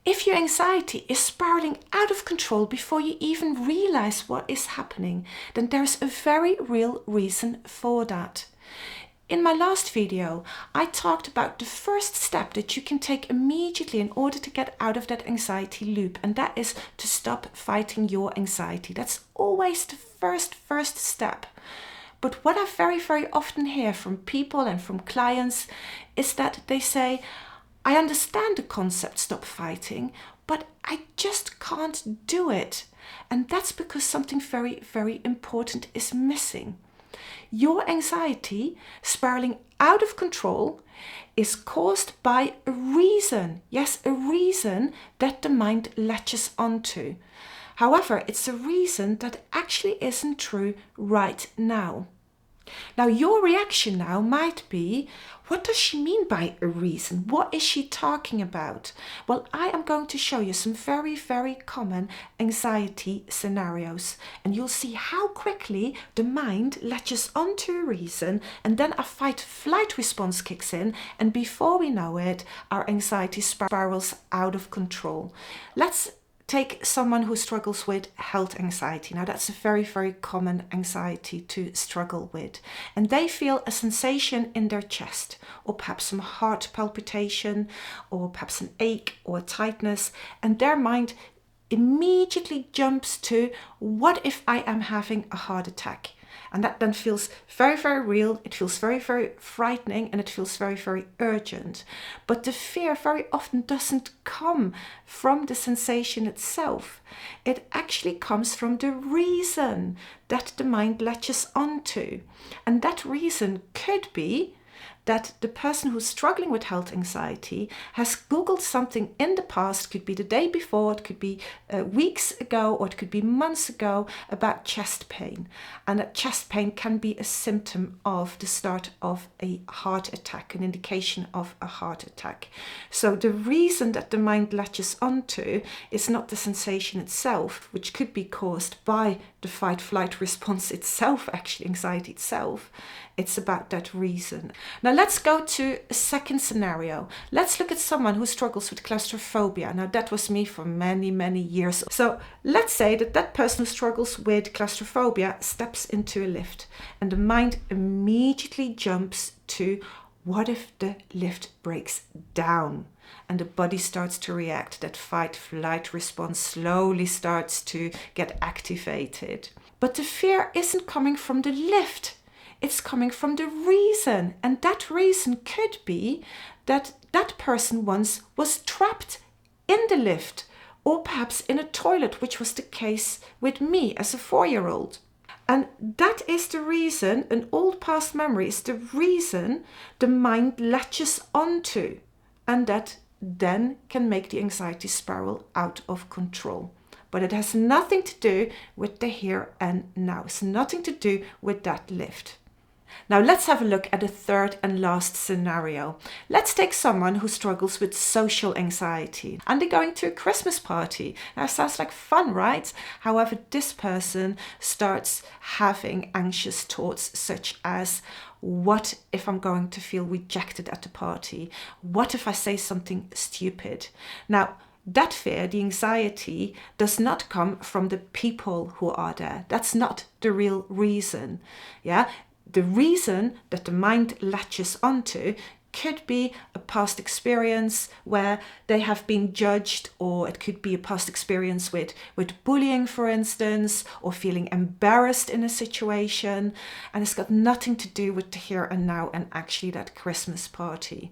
If your anxiety is spiraling out of control before you even realize what is happening, then there's a very real reason for that. In my last video, I talked about the first step that you can take immediately in order to get out of that anxiety loop, and that is to stop fighting your anxiety. That's always the first step. But what I very often hear from people and from clients is that they say, I understand the concept stop fighting, but I just can't do it. And that's because something very important is missing. Your anxiety spiraling out of control is caused by a reason. Yes, a reason that the mind latches onto. However, it's a reason that actually isn't true right now. Now, your reaction now might be, what does she mean by a reason? What is she talking about? Well, I am going to show you some very common anxiety scenarios, and you'll see how quickly the mind latches onto a reason, and then a fight-flight response kicks in, and before we know it, our anxiety spirals out of control. Let's take someone who struggles with health anxiety. Now, that's a very common anxiety to struggle with. And they feel a sensation in their chest, or perhaps some heart palpitation, or perhaps an ache or a tightness. And their mind immediately jumps to, what if I am having a heart attack? And that then feels very real, it feels very frightening, and it feels very urgent. But the fear very often doesn't come from the sensation itself. It actually comes from the reason that the mind latches onto. And that reason could be that the person who's struggling with health anxiety has Googled something in the past, could be the day before, it could be weeks ago, or it could be months ago, about chest pain. And that chest pain can be a symptom of the start of a heart attack, an indication of a heart attack. So the reason that the mind latches onto is not the sensation itself, which could be caused by the fight-flight response itself, actually anxiety itself. It's about that reason. Now let's go to a second scenario. Let's look at someone who struggles with claustrophobia. Now that was me for many years. So let's say that that person who struggles with claustrophobia steps into a lift, and the mind immediately jumps to, what if the lift breaks down? And the body starts to react. That fight-flight response slowly starts to get activated. But the fear isn't coming from the lift. It's coming from the reason. And that reason could be that that person once was trapped in the lift, or perhaps in a toilet, which was the case with me as a 4-year-old. And that is the reason, an old past memory is the reason the mind latches onto. And that then can make the anxiety spiral out of control. But it has nothing to do with the here and now. It's nothing to do with that lift. Now let's have a look at a third and last scenario. Let's take someone who struggles with social anxiety, and they're going to a Christmas party. Now sounds like fun, right? However, this person starts having anxious thoughts such as, what if I'm going to feel rejected at the party? What if I say something stupid? Now, that fear, the anxiety, does not come from the people who are there. That's not the real reason. Yeah. The reason that the mind latches onto could be a past experience where they have been judged, or it could be a past experience with bullying, for instance, or feeling embarrassed in a situation. And it's got nothing to do with the here and now and actually that Christmas party.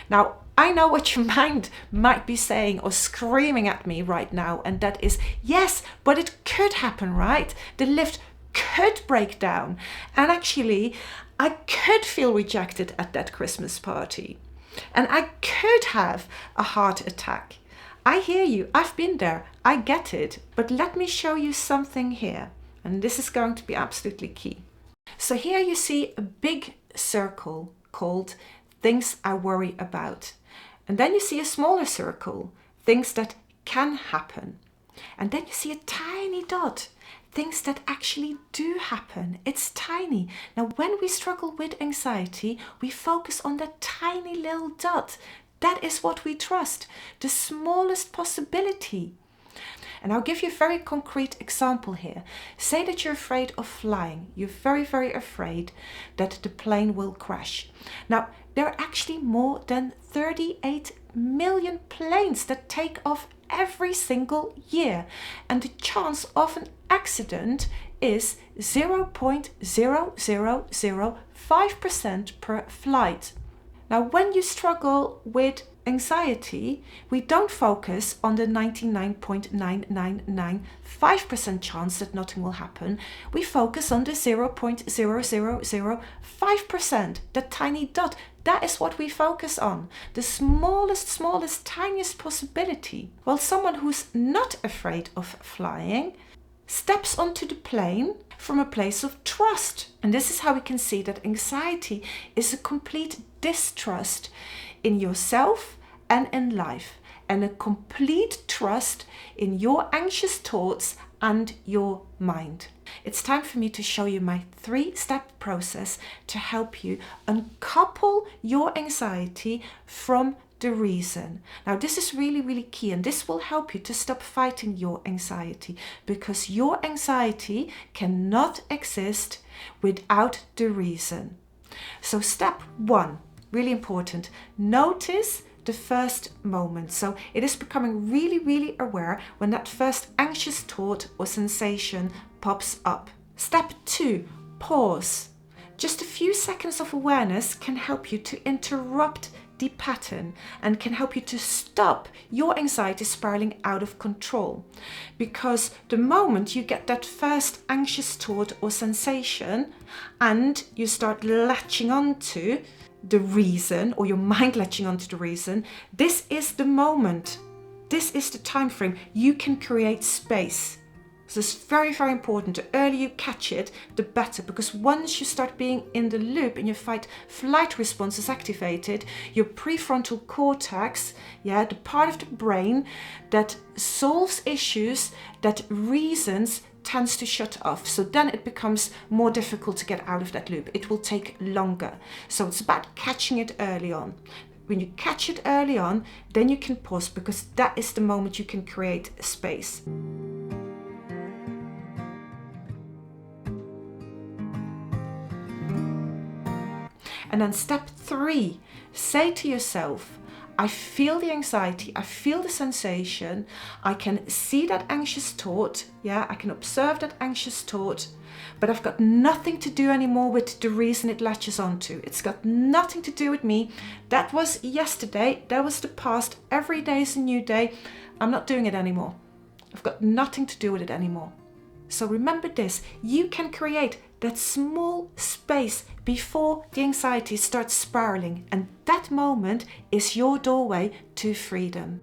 Now, I know what your mind might be saying or screaming at me right now, and that is, yes, but it could happen, right? The lift could break down, and actually I could feel rejected at that Christmas party, and I could have a heart attack. I hear you, I've been there, I get it, but let me show you something here, and this is going to be absolutely key. So here you see a big circle called things I worry about, and then you see a smaller circle, things that can happen, and then you see a tiny dot, things that actually do happen. It's tiny. Now, when we struggle with anxiety, we focus on that tiny little dot. That is what we trust, the smallest possibility. And I'll give you a very concrete example here. Say that you're afraid of flying. You're very, very afraid that the plane will crash. Now, there are actually more than 38 million planes that take off every single year. And the chance of an accident is 0.0005% per flight. Now, when you struggle with anxiety, we don't focus on the 99.9995% chance that nothing will happen. We focus on the 0.0005%, that tiny dot. That is what we focus on. The smallest, tiniest possibility. While someone who's not afraid of flying steps onto the plane from a place of trust. And this is how we can see that anxiety is a complete distrust in yourself and in life, and a complete trust in your anxious thoughts and your mind. It's time for me to show you my 3-step process to help you uncouple your anxiety from the reason. Now, this is really, really key, and this will help you to stop fighting your anxiety, because your anxiety cannot exist without the reason. So step 1, really important, notice the first moment. So it is becoming really, really aware when that first anxious thought or sensation pops up. Step 2, pause. Just a few seconds of awareness can help you to interrupt the pattern and can help you to stop your anxiety spiraling out of control. Because the moment you get that first anxious thought or sensation and you start latching onto the reason, or your mind latching onto the reason, this is the moment, this is the time frame. You can create space. So it's very, very important. The earlier you catch it, the better, because once you start being in the loop and your fight-flight response is activated, your prefrontal cortex, the part of the brain that solves issues, that reasons, tends to shut off. So then it becomes more difficult to get out of that loop. It will take longer. So it's about catching it early on. When you catch it early on, then you can pause, because that is the moment you can create space. And then step 3, say to yourself, I feel the anxiety, I feel the sensation, I can see that anxious thought, I can observe that anxious thought, but I've got nothing to do anymore with the reason it latches onto. It's got nothing to do with me. That was yesterday, that was the past, every day is a new day. I'm not doing it anymore. I've got nothing to do with it anymore. So remember this, you can create that small space before the anxiety starts spiraling, and that moment is your doorway to freedom.